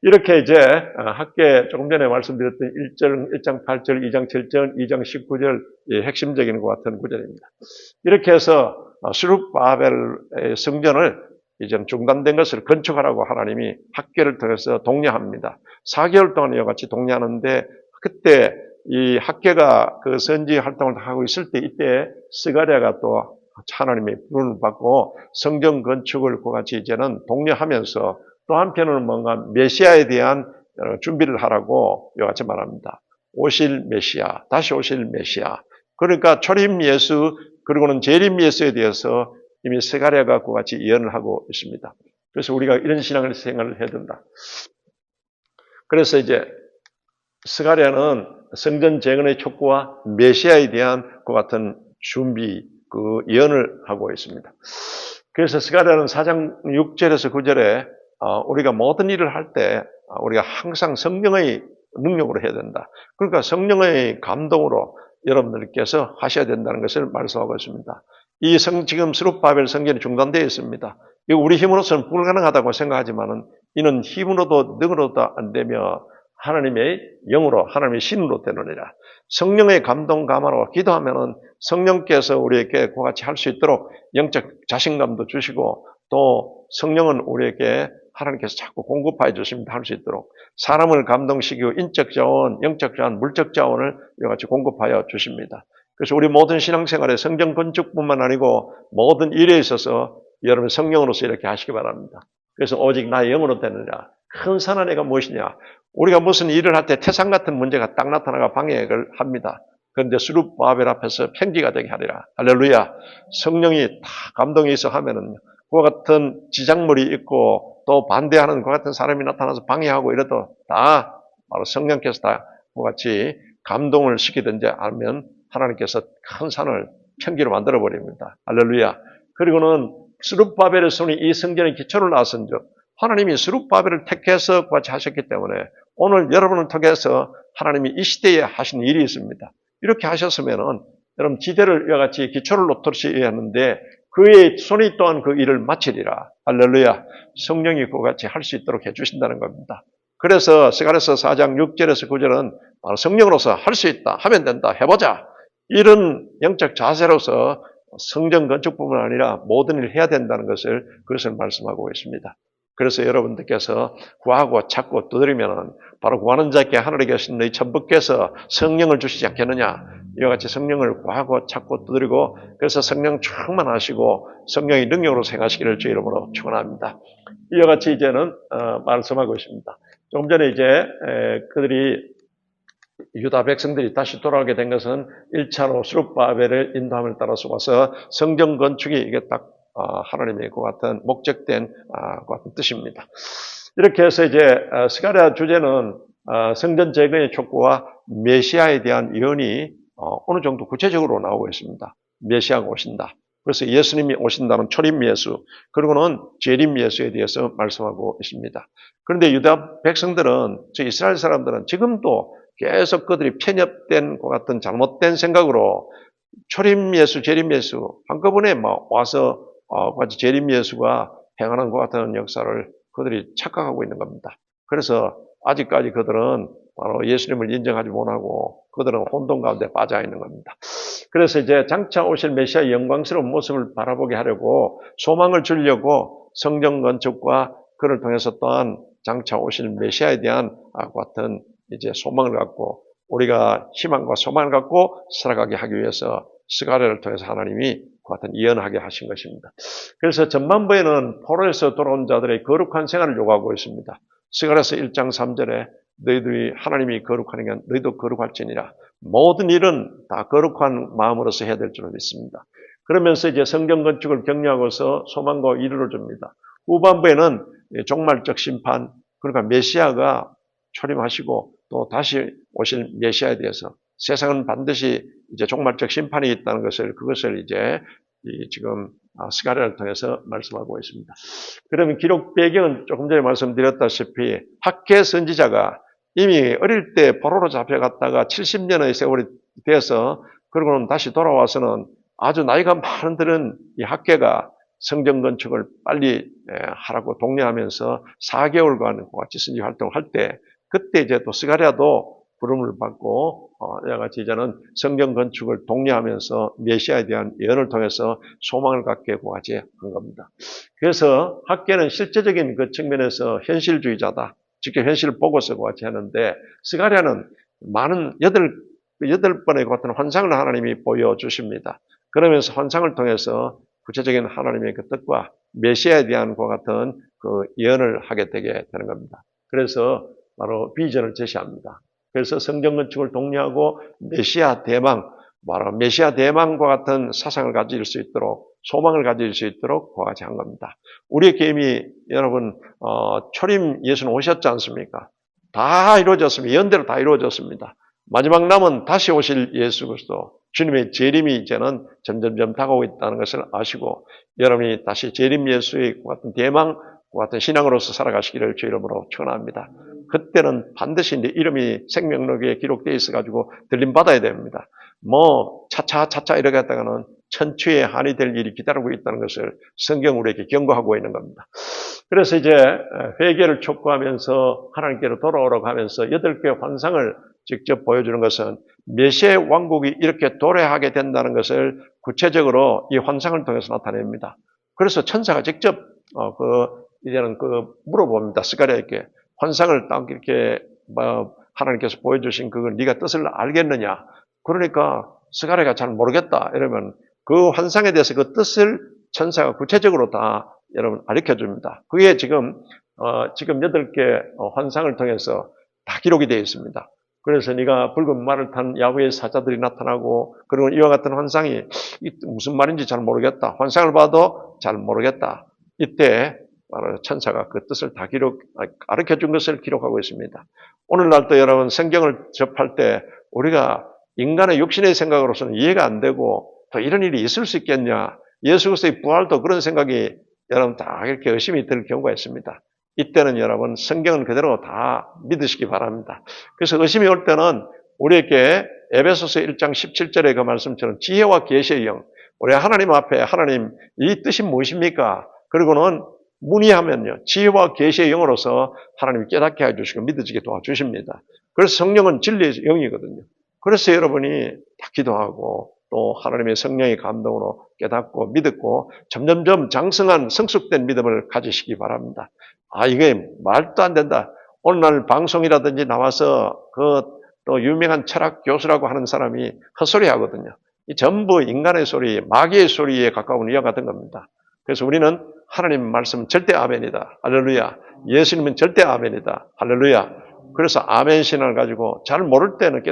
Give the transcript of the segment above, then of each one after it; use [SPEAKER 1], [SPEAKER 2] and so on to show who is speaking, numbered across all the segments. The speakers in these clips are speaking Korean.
[SPEAKER 1] 이렇게 이제 학계 조금 전에 말씀드렸던 1장 8절, 2장 7절, 2장 19절 핵심적인 것 같은 구절입니다. 이렇게 해서 스룹바벨의 성전을 이제는 중단된 것을 건축하라고 하나님이 학계를 통해서 독려합니다. 4개월 동안 이와 같이 독려하는데 그때 이 학계가 그 선지 활동을 하고 있을 때 이때 스가랴가 또 하나님의 부름을 받고 성전 건축을 그와 같이 이제는 독려하면서 또 한편으로는 뭔가 메시아에 대한 준비를 하라고 이와 같이 말합니다. 오실 메시아, 다시 오실 메시아. 그러니까 초림 예수 그리고는 재림 예수에 대해서 이미 스가랴가 그와 같이 예언을 하고 있습니다. 그래서 우리가 이런 신앙을 생각을 해야 된다. 그래서 이제 스가랴는 성전 재건의 촉구와 메시아에 대한 그 같은 준비, 그 예언을 하고 있습니다. 그래서 스가랴는 4장 6절에서 9절에 우리가 모든 일을 할 때 우리가 항상 성령의 능력으로 해야 된다. 그러니까 성령의 감동으로 여러분들께서 하셔야 된다는 것을 말씀하고 있습니다. 지금 스룹바벨 성전이 중단되어 있습니다. 이거 우리 힘으로서는 불가능하다고 생각하지만은 이는 힘으로도 능으로도 안 되며 하나님의 영으로 하나님의 신으로 되느니라. 성령의 감동 감화로 기도하면은 성령께서 우리에게 그와 같이 할 수 있도록 영적 자신감도 주시고 또 성령은 우리에게 하나님께서 자꾸 공급하여 주십니다. 할 수 있도록 사람을 감동시키고 인적 자원, 영적 자원, 물적 자원을 이와 같이 공급하여 주십니다. 그래서 우리 모든 신앙생활에 성전 건축뿐만 아니고 모든 일에 있어서 여러분 성령으로서 이렇게 하시기 바랍니다. 그래서 오직 나의 영으로 되느냐. 큰 산한 애가 무엇이냐. 우리가 무슨 일을 할 때 태산 같은 문제가 딱 나타나가 방해를 합니다. 그런데 스룹바벨 앞에서 편지가 되게 하리라. 할렐루야. 성령이 다 감동이 있어 하면은 그와 같은 지장물이 있고 또 반대하는 그와 같은 사람이 나타나서 방해하고 이래도 다 바로 성령께서 다 그와 같이 감동을 시키든지 아니면 하나님께서 큰 산을 편기로 만들어 버립니다. 할렐루야. 그리고는 스룹바벨의 손이 이 성전의 기초를 나선 즉 하나님이 스룹바벨을 택해서 같이 하셨기 때문에 오늘 여러분을 통해서 하나님이 이 시대에 하신 일이 있습니다. 이렇게 하셨으면은 여러분 지대를 이와 같이 기초를 놓도록 하는데 그의 손이 또한 그 일을 마치리라. 할렐루야. 성령이 그와 같이 할 수 있도록 해주신다는 겁니다. 그래서 스가랴서 4장 6절에서 9절은 바로 성령으로서 할 수 있다. 하면 된다. 해보자. 이런 영적 자세로서 성전 건축뿐만 아니라 모든 일을 해야 된다는 그것을 말씀하고 있습니다. 그래서 여러분들께서 구하고 찾고 두드리면 바로 구하는 자께 하늘에 계신 너희 천부께서 성령을 주시지 않겠느냐. 이와 같이 성령을 구하고 찾고 두드리고 그래서 성령 충만하시고 성령의 능력으로 생하시기를 주 이름으로 축원합니다. 이와 같이 이제는 말씀하고 있습니다. 조금 전에 이제 그들이 유다 백성들이 다시 돌아오게 된 것은 1차로 스룹바벨의 인도함을 따라서 와서 성전 건축이 이게 딱 하나님의 그 같은 목적된 그 같은 뜻입니다. 이렇게 해서 이제 스가랴 주제는 성전 재건의 촉구와 메시아에 대한 예언이 어느 정도 구체적으로 나오고 있습니다. 메시아가 오신다. 그래서 예수님이 오신다는 초림 예수, 그리고는 재림 예수에 대해서 말씀하고 있습니다. 그런데 유다 백성들은, 저 이스라엘 사람들은 지금도 계속 그들이 편협된 것 같은 잘못된 생각으로 초림 예수, 재림 예수 한꺼번에 와서 같이 재림 예수가 행하는 것 같은 역사를 그들이 착각하고 있는 겁니다. 그래서 아직까지 그들은 바로 예수님을 인정하지 못하고 그들은 혼돈 가운데 빠져 있는 겁니다. 그래서 이제 장차 오실 메시아의 영광스러운 모습을 바라보게 하려고 소망을 주려고 성전 건축과 그를 통해서 또한 장차 오실 메시아에 대한 같은 이제 소망을 갖고 우리가 희망과 소망을 갖고 살아가게 하기 위해서 스가랴를 통해서 하나님이 그 같은 예언하게 하신 것입니다. 그래서 전반부에는 포로에서 돌아온 자들의 거룩한 생활을 요구하고 있습니다. 스가랴서 1장 3절에 너희들이 하나님이 거룩하는 게 너희도 거룩할지니라. 모든 일은 다 거룩한 마음으로서 해야 될 줄로 믿습니다. 그러면서 이제 성경 건축을 격려하고서 소망과 위로를 줍니다. 후반부에는 종말적 심판, 그러니까 메시아가 초림하시고 또 다시 오실 메시아에 대해서 세상은 반드시 이제 종말적 심판이 있다는 그것을 이제 지금 스가랴를 통해서 말씀하고 있습니다. 그러면 기록 배경은 조금 전에 말씀드렸다시피 학개 선지자가 이미 어릴 때 포로로 잡혀갔다가 70년의 세월이 되어서 그러고는 다시 돌아와서는 아주 나이가 많은 들은 이 학개가 성전 건축을 빨리 하라고 독려하면서 4개월간 같이 선지 활동을 할 때 그때 이제 또 스가랴도 부름을 받고 이와 같이 이제는 성전 건축을 독려하면서 메시아에 대한 예언을 통해서 소망을 갖게 같이 한 겁니다. 그래서 학계는 실제적인 그 측면에서 현실주의자다. 직접 현실을 보고서 같이 하는데 스가랴는 많은 8번의 같은 환상을 하나님이 보여주십니다. 그러면서 환상을 통해서 구체적인 하나님의 그 뜻과 메시아에 대한 그와 같은 그 예언을 하게 되게 되는 겁니다. 그래서 바로 비전을 제시합니다. 그래서 성전 건축을 독려하고 메시아 대망, 바로 메시아 대망과 같은 사상을 가질 수 있도록, 소망을 가질 수 있도록 그와 같이 한 겁니다. 우리의 계획이 여러분 초림 예수는 오셨지 않습니까? 다 이루어졌습니다. 예언대로 다 이루어졌습니다. 마지막 남은 다시 오실 예수 그리스도 주님의 재림이 이제는 점점점 다가오고 있다는 것을 아시고 여러분이 다시 재림 예수의 같은 대망 같은 신앙으로서 살아가시기를 주 이름으로 축원합니다. 그때는 반드시 내 이름이 생명록에 기록되어 있어가지고 들림받아야 됩니다. 차차 이렇게 했다가는 천추의 한이 될 일이 기다리고 있다는 것을 성경 우리에게 경고하고 있는 겁니다. 그래서 이제 회개를 촉구하면서 하나님께로 돌아오라고 하면서 8개의 환상을 직접 보여주는 것은 메시아의 왕국이 이렇게 도래하게 된다는 것을 구체적으로 이 환상을 통해서 나타냅니다. 그래서 천사가 직접 이제는 물어봅니다. 스가랴에게 환상을 딱 이렇게 하나님께서 보여주신 그걸 네가 뜻을 알겠느냐? 그러니까 스가랴가 잘 모르겠다. 이러면 그 환상에 대해서 그 뜻을 천사가 구체적으로 다 여러분 가르쳐 줍니다. 그게 지금 8개 환상을 통해서 다 기록이 되어 있습니다. 그래서 네가 붉은 말을 탄 야훼의 사자들이 나타나고 그리고 이와 같은 환상이 무슨 말인지 잘 모르겠다. 환상을 봐도 잘 모르겠다. 이때 바로 천사가 그 뜻을 다 가르쳐 준 것을 기록하고 있습니다. 오늘날도 여러분 성경을 접할 때 우리가 인간의 육신의 생각으로서는 이해가 안 되고 또 이런 일이 있을 수 있겠냐. 예수 그리스도의 부활도 그런 생각이 여러분 다 이렇게 의심이 들 경우가 있습니다. 이때는 여러분 성경은 그대로 다 믿으시기 바랍니다. 그래서 의심이 올 때는 우리에게 에베소서 1장 17절의 그 말씀처럼 지혜와 계시의 영, 우리 하나님 앞에 하나님 이 뜻이 무엇입니까? 그리고는 문의하면요 지혜와 계시의 영으로서 하나님이 깨닫게 해주시고 믿어지게 도와주십니다. 그래서 성령은 진리의 영이거든요. 그래서 여러분이 다 기도하고 또 하나님의 성령의 감동으로 깨닫고 믿었고 점점점 장성한 성숙된 믿음을 가지시기 바랍니다. 이게 말도 안 된다. 오늘날 방송이라든지 나와서 또 유명한 철학 교수라고 하는 사람이 헛소리 하거든요. 이 전부 인간의 소리, 마귀의 소리에 가까운 이와 같은 겁니다. 그래서 우리는 하나님 말씀 절대 아멘이다. 할렐루야. 예수님은 절대 아멘이다. 할렐루야. 그래서 아멘 신앙을 가지고 잘 모를 때는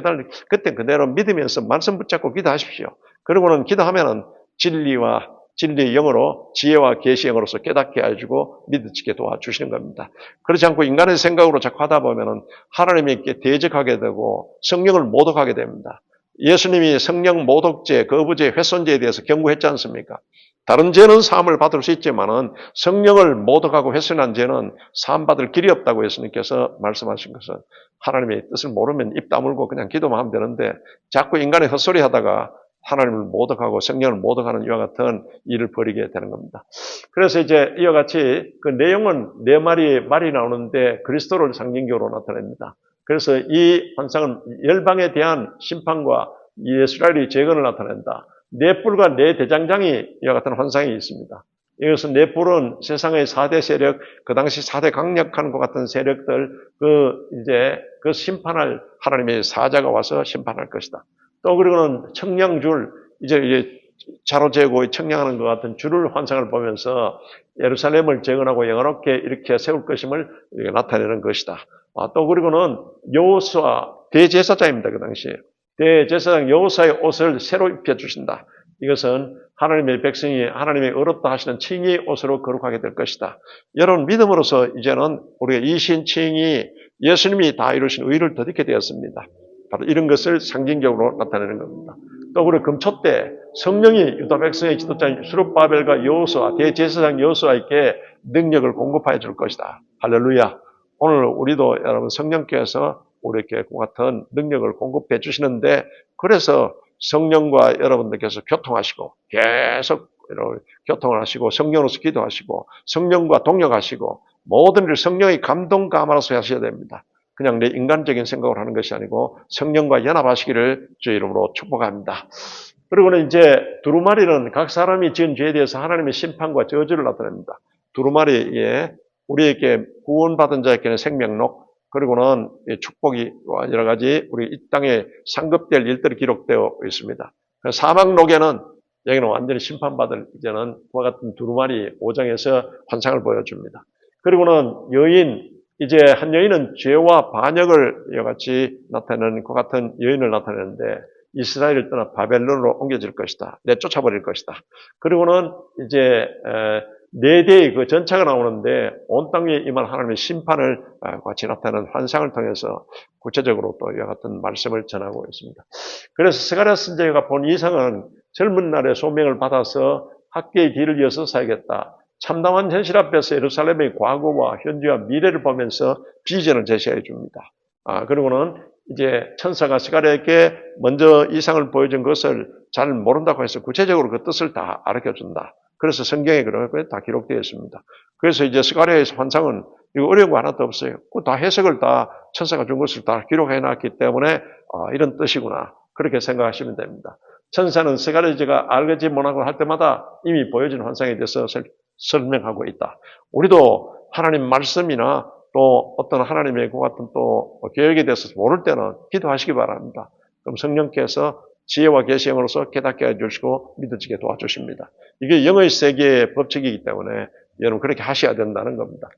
[SPEAKER 1] 그때 그대로 믿으면서 말씀 붙잡고 기도하십시오. 그리고는 기도하면은 진리의 영으로 지혜와 계시의 영으로서 깨닫게 해주고 믿어지게 도와주시는 겁니다. 그렇지 않고 인간의 생각으로 자꾸 하다 보면은 하나님께 대적하게 되고 성령을 모독하게 됩니다. 예수님이 성령 모독죄, 거부죄, 훼손죄에 대해서 경고했지 않습니까? 다른 죄는 사함을 받을 수 있지만은 성령을 모독하고 훼손한 죄는 사함받을 길이 없다고 예수님께서 말씀하신 것은 하나님의 뜻을 모르면 입 다물고 그냥 기도만 하면 되는데 자꾸 인간의 헛소리 하다가 하나님을 모독하고 성령을 모독하는 이와 같은 일을 벌이게 되는 겁니다. 그래서 이제 이와 같이 그 내용은 네 마리의 말이 나오는데 그리스도를 상징적으로 나타냅니다. 그래서 이 환상은 열방에 대한 심판과 이스라엘의 재건을 나타낸다. 네 뿔과 네 대장장이 이와 같은 환상이 있습니다. 이것은 네 뿔은 세상의 4대 세력, 그 당시 4대 강력한 것 같은 세력들, 그 심판할 하나님의 사자가 와서 심판할 것이다. 또 그리고는 청량줄, 이제 자로 재고 청량하는 것 같은 줄을 환상을 보면서 예루살렘을 재건하고 영화롭게 이렇게 세울 것임을 나타내는 것이다. 또 그리고는 여호수아 대제사장입니다. 그 당시에. 대제사장 여호수아의 옷을 새로 입혀주신다. 이것은 하나님의 백성이 하나님의 의롭다 하시는 칭의 옷으로 거룩하게 될 것이다. 여러분 믿음으로서 이제는 우리가 이 신칭이 예수님이 다 이루신 의를 덧입게 되었습니다. 바로 이런 것을 상징적으로 나타내는 겁니다. 또 우리 금초 때 성령이 유다 백성의 지도자인 스룹바벨과 여호수아 대제사장 여호수아에게 능력을 공급하여 줄 것이다. 할렐루야. 오늘 우리도 여러분 성령께서 우리에게 그 같은 능력을 공급해 주시는데 그래서 성령과 여러분들께서 교통하시고 계속 교통을 하시고 성령으로서 기도하시고 성령과 동역하시고 모든 일을 성령의 감동 감화로서 하셔야 됩니다. 그냥 내 인간적인 생각을 하는 것이 아니고 성령과 연합하시기를 주의 이름으로 축복합니다. 그리고는 이제 두루마리는 각 사람이 지은 죄에 대해서 하나님의 심판과 저주를 나타냅니다. 두루마리에 우리에게 구원받은 자에게는 생명록, 그리고는 축복이 여러 가지 우리 이 땅에 상급될 일들이 기록되어 있습니다. 사막록에는 여기는 완전히 심판받을 이제는 그와 같은 두루마리 5장에서 환상을 보여줍니다. 그리고는 여인, 이제 한 여인은 죄와 반역을 이같이 나타내는 그 같은 여인을 나타내는데 이스라엘을 떠나 바벨론으로 옮겨질 것이다. 내쫓아버릴 것이다. 그리고는 이제 네 대의 그 전차가 나오는데 온 땅에 임한 하나님의 심판을 같이 나타내는 환상을 통해서 구체적으로 또 이와 같은 말씀을 전하고 있습니다. 그래서 스가랴 선지자가 본 이상은 젊은 날에 소명을 받아서 학계의 길을 이어서 살겠다. 참담한 현실 앞에서 예루살렘의 과거와 현재와 미래를 보면서 비전을 제시해 줍니다. 그리고는 이제 천사가 스가랴에게 먼저 이상을 보여준 것을 잘 모른다고 해서 구체적으로 그 뜻을 다 가르쳐준다. 그래서 성경에 그런 게 다 기록되어 있습니다. 그래서 이제 스가랴의 환상은 이거 어려운 거 하나도 없어요. 다 해석을 다 천사가 준 것을 다 기록해 놨기 때문에 이런 뜻이구나. 그렇게 생각하시면 됩니다. 천사는 스가랴가 알지 못하고 할 때마다 이미 보여진 환상에 대해서 설명하고 있다. 우리도 하나님 말씀이나 또 어떤 하나님의 그 같은 또 계획에 대해서 모를 때는 기도하시기 바랍니다. 그럼 성령께서 지혜와 계시형으로서 깨닫게 해주시고 믿어지게 도와주십니다. 이게 영의 세계의 법칙이기 때문에 여러분 그렇게 하셔야 된다는 겁니다.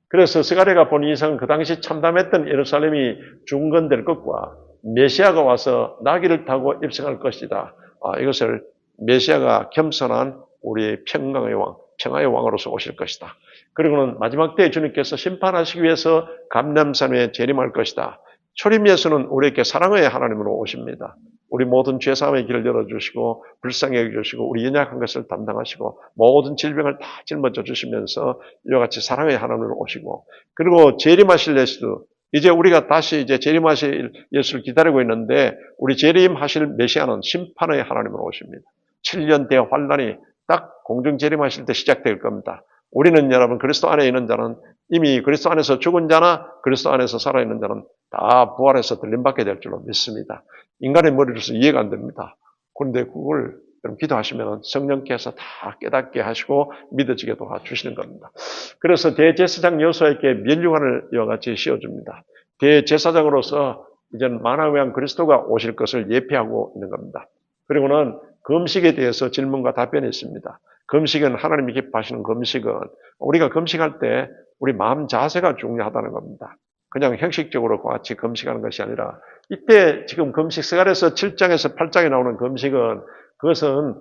[SPEAKER 1] 그래서 스가랴가 본 이상은 그 당시 참담했던 예루살렘이 중건될 것과 메시아가 와서 나귀를 타고 입성할 것이다. 이것을 메시아가 겸손한 우리 평강의 왕, 평화의 왕으로서 오실 것이다. 그리고는 마지막 때에 주님께서 심판하시기 위해서 감람산에 재림할 것이다. 초림 예수는 우리에게 사랑의 하나님으로 오십니다. 우리 모든 죄사함의 길을 열어주시고 불쌍히 여겨주시고 우리 연약한 것을 담당하시고 모든 질병을 다 짊어져 주시면서 이와 같이 사랑의 하나님으로 오시고 그리고 재림하실 예수도 이제 우리가 다시 이제 재림하실 예수를 기다리고 있는데 우리 재림하실 메시아는 심판의 하나님으로 오십니다. 7년 대환란이 딱 공중 재림하실 때 시작될 겁니다. 우리는 여러분 그리스도 안에 있는 자는 이미 그리스도 안에서 죽은 자나 그리스도 안에서 살아있는 자는 다 부활해서 들림받게 될 줄로 믿습니다. 인간의 머리로서 이해가 안 됩니다. 그런데 그걸 기도하시면 성령께서 다 깨닫게 하시고 믿어지게 도와주시는 겁니다. 그래서 대제사장 여호수아에게 면류관을 이와 같이 씌워줍니다. 대제사장으로서 이제는 만왕의 그리스도가 오실 것을 예표하고 있는 겁니다. 그리고는 금식에 대해서 질문과 답변이 있습니다. 금식은 하나님이 기뻐하시는 금식은 우리가 금식할 때 우리 마음 자세가 중요하다는 겁니다. 그냥 형식적으로 같이 금식하는 것이 아니라 이때 지금 금식 스가랴서 7장에서 8장에 나오는 금식은 그것은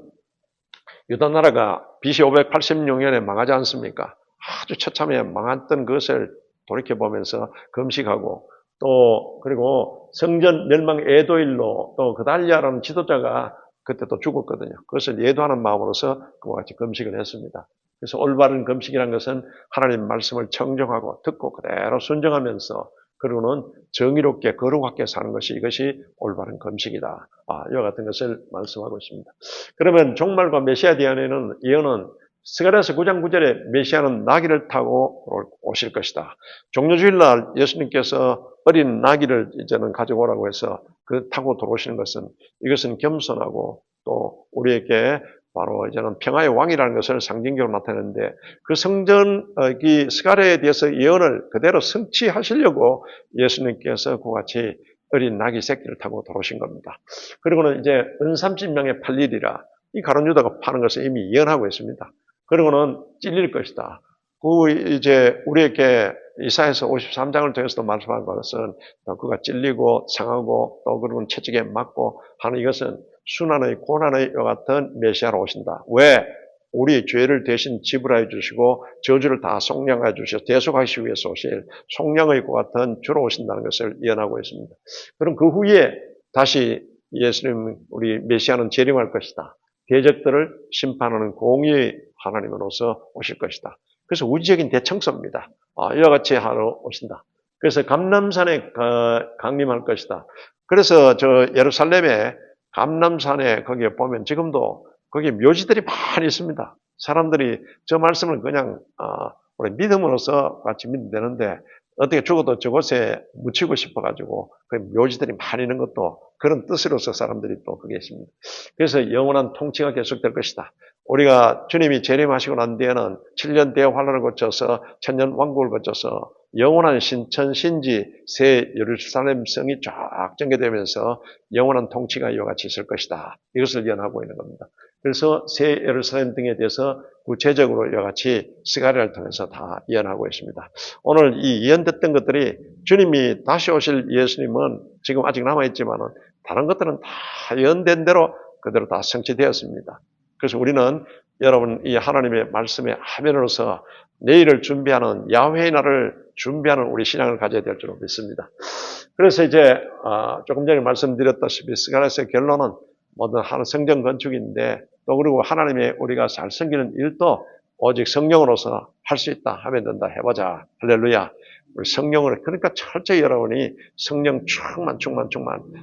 [SPEAKER 1] 유다 나라가 BC 586년에 망하지 않습니까? 아주 처참해 망했던 것을 돌이켜보면서 금식하고 또 그리고 성전 멸망 애도일로 또 그달리아라는 지도자가 그때 또 죽었거든요. 그것을 예도하는 마음으로서 그와 같이 금식을 했습니다. 그래서 올바른 금식이라는 것은 하나님 말씀을 청정하고 듣고 그대로 순종하면서 그리고는 정의롭게 거룩하게 사는 것이 이것이 올바른 금식이다. 이와 같은 것을 말씀하고 있습니다. 그러면 종말과 메시아 대안에는 예언은 스가랴서 9장 9절에 메시아는 나귀를 타고 오실 것이다. 종료주일날 예수님께서 어린 나귀를 이제는 가져오라고 해서 그 타고 들어오시는 것은 이것은 겸손하고 또 우리에게 바로 이제는 평화의 왕이라는 것을 상징적으로 나타내는데 그 성전 스가랴에 대해서 예언을 그대로 성취하시려고 예수님께서 그와 같이 어린 나귀 새끼를 타고 들어오신 겁니다. 그리고는 이제 은삼십명에 팔리리라 이 가룟 유다가 파는 것을 이미 예언하고 있습니다. 그리고는 찔릴 것이다. 그 이제 우리에게 이사야서 53장을 통해서도 말씀한 것은 그가 찔리고 상하고 또 그러면 채찍에 맞고 하는 이것은 순환의 고난의 같은 메시아로 오신다. 왜? 우리 죄를 대신 지불해 주시고 저주를 다 속량해 주셔서 대속하시기 위해서 오실 속량의 고 같은 주로 오신다는 것을 예언하고 있습니다. 그럼 그 후에 다시 예수님 우리 메시아는 재림할 것이다. 대적들을 심판하는 공의의 하나님으로서 오실 것이다. 그래서 우주적인 대청소입니다. 이와 같이 하러 오신다. 그래서 감람산에 강림할 것이다. 그래서 저 예루살렘에 감람산에 거기에 보면 지금도 거기 묘지들이 많이 있습니다. 사람들이 저 말씀을 그냥 우리 믿음으로서 같이 믿으면 되는데 어떻게 죽어도 저곳에 묻히고 싶어가지고 그 묘지들이 많이 있는 것도 그런 뜻으로서 사람들이 또 그게 있습니다. 그래서 영원한 통치가 계속될 것이다. 우리가 주님이 재림하시고 난 뒤에는 7년 대환란을 거쳐서 천년 왕국을 거쳐서 영원한 신천 신지 새 예루살렘 성이 쫙 전개되면서 영원한 통치가 이와 같이 있을 것이다. 이것을 예언하고 있는 겁니다. 그래서 새 예루살렘 등에 대해서 구체적으로 이와 같이 스가랴를 통해서 다 예언하고 있습니다. 오늘 이 예언됐던 것들이 주님이 다시 오실 예수님은 지금 아직 남아있지만 다른 것들은 다 예언된 대로 그대로 다 성취되었습니다. 그래서 우리는 여러분 이 하나님의 말씀의 하면으로서 내일을 준비하는 야훼의 날을 준비하는 우리 신앙을 가져야 될 줄로 믿습니다. 그래서 이제 조금 전에 말씀드렸다시피 스가랴서의 결론은 모든 성전 건축인데 또 그리고 하나님의 우리가 잘 섬기는 일도 오직 성령으로서 할 수 있다 하면 된다 해보자. 할렐루야. 우리 성령을 그러니까 철저히 여러분이 성령 충만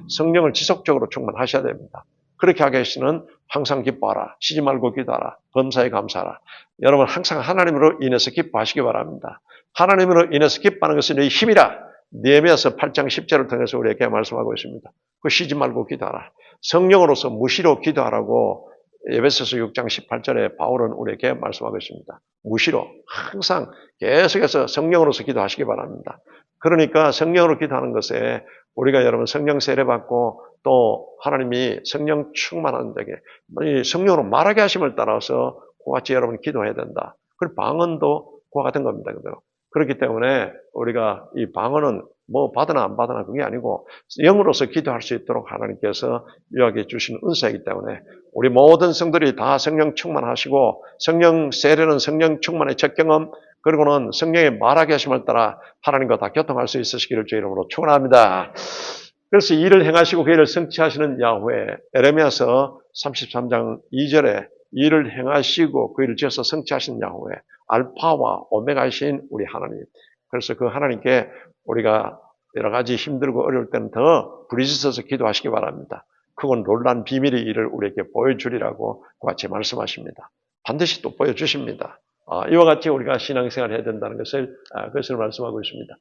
[SPEAKER 1] 성령을 지속적으로 충만하셔야 됩니다. 그렇게 하기 위해서는 항상 기뻐하라. 쉬지 말고 기도하라. 범사에 감사하라. 여러분 항상 하나님으로 인해서 기뻐하시기 바랍니다. 하나님으로 인해서 기뻐하는 것은 너희 힘이라. 느헤미야서 8장 10절을 통해서 우리에게 말씀하고 있습니다. 그 쉬지 말고 기도하라. 성령으로서 무시로 기도하라고 에베소서 6장 18절에 바울은 우리에게 말씀하고 있습니다. 무시로 항상 계속해서 성령으로서 기도하시기 바랍니다. 그러니까 성령으로 기도하는 것에 우리가 여러분 성령 세례받고 또 하나님이 성령 충만한 자에게 성령으로 말하게 하심을 따라서 그와 같이 여러분 기도해야 된다. 그리고 방언도 그와 같은 겁니다. 그렇기 때문에 우리가 이 방언은 뭐 받으나 안 받으나 그게 아니고 영으로서 기도할 수 있도록 하나님께서 유하게 주시는 은사이기 때문에 우리 모든 성들이 다 성령 충만하시고 성령 세례는 성령 충만의 첫 경험 그리고는 성령의 말하게 하심을 따라 하나님과 다 교통할 수 있으시기를 주의 이름으로 축원합니다. 그래서 이 일을 행하시고 그 일을 성취하시는 야훼 에레미야서 33장 2절에 이 일을 행하시고 그 일을 지어서 성취하시는 야훼 알파와 오메가이신 우리 하나님. 그래서 그 하나님께 우리가 여러 가지 힘들고 어려울 때는 더 부르짖어서 기도하시기 바랍니다. 그건 놀란 비밀의 일을 우리에게 보여주리라고 같이 말씀하십니다. 반드시 또 보여주십니다. 이와 같이 우리가 신앙생활을 해야 된다는 그것을 말씀하고 있습니다.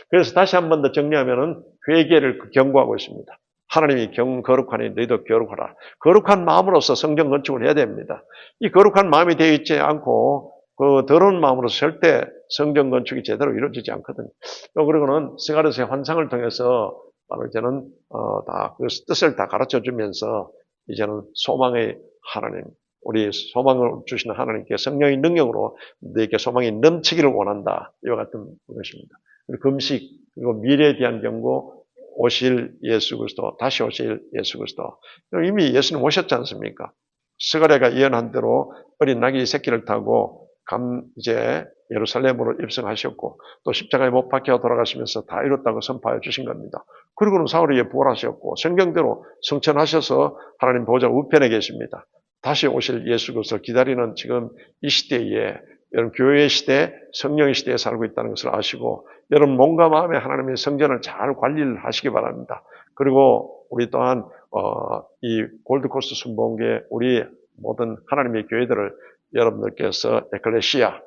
[SPEAKER 1] 그래서 다시 한 번 더 정리하면은 회개를 경고하고 있습니다. 하나님이 거룩하니 너희도 거룩하라. 거룩한 마음으로서 성전 건축을 해야 됩니다. 이 거룩한 마음이 되어 있지 않고 그 더러운 마음으로서 절대 성전 건축이 제대로 이루어지지 않거든요. 또 그리고는 스가랴서의 환상을 통해서 바로 이제는 다 그 뜻을 다 가르쳐 주면서 이제는 소망의 하나님, 우리 소망을 주시는 하나님께 성령의 능력으로 너에게 소망이 넘치기를 원한다. 이와 같은 것입니다. 그리고 금식, 그리고 미래에 대한 경고, 오실 예수 그리스도, 다시 오실 예수 그리스도. 이미 예수님 오셨지 않습니까? 스가랴가 예언한 대로 어린 나귀 새끼를 타고 이제 예루살렘으로 입성하셨고 또 십자가에 못 박혀 돌아가시면서 다 이뤘다고 선포하여 주신 겁니다. 그리고는 사흘 후에 부활하셨고 성경대로 성천하셔서 하나님 보좌 우편에 계십니다. 다시 오실 예수 그리스도를 기다리는 지금 이 시대에 여러분 교회의 시대, 성령의 시대에 살고 있다는 것을 아시고 여러분 몸과 마음에 하나님의 성전을 잘 관리를 하시기 바랍니다. 그리고 우리 또한 이 골드코스트 순복음교회 우리 모든 하나님의 교회들을 여러분들께서 에클레시아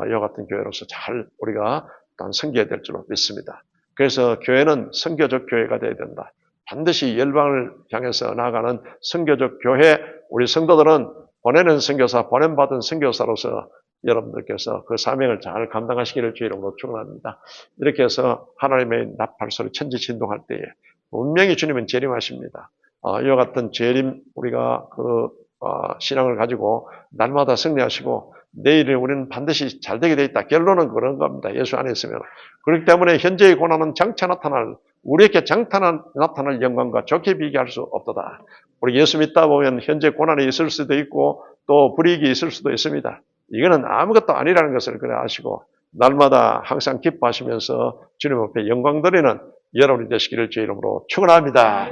[SPEAKER 1] 이와 같은 교회로서 잘 우리가 또한 섬겨야 될 줄로 믿습니다. 그래서 교회는 선교적 교회가 되어야 된다. 반드시 열방을 향해서 나아가는 선교적 교회, 우리 성도들은 보내는 선교사, 보냄받은 선교사로서 여러분들께서 그 사명을 잘 감당하시기를 주의 이름으로 축원합니다. 이렇게 해서 하나님의 나팔소리 천지진동할 때에 분명히 주님은 재림하십니다. 이와 같은 재림 우리가 신앙을 가지고 날마다 승리하시고 내일은 우리는 반드시 잘 되게 돼 있다. 결론은 그런 겁니다. 예수 안에 있으면. 그렇기 때문에 현재의 고난은 장차 우리에게 장차 나타날 영광과 좋게 비교할 수 없도다. 우리 예수 믿다 보면 현재 고난이 있을 수도 있고 또 불이익이 있을 수도 있습니다. 이거는 아무것도 아니라는 것을 그래 아시고 날마다 항상 기뻐하시면서 주님 앞에 영광 드리는 여러분이 되시기를 주의 이름으로 축원합니다.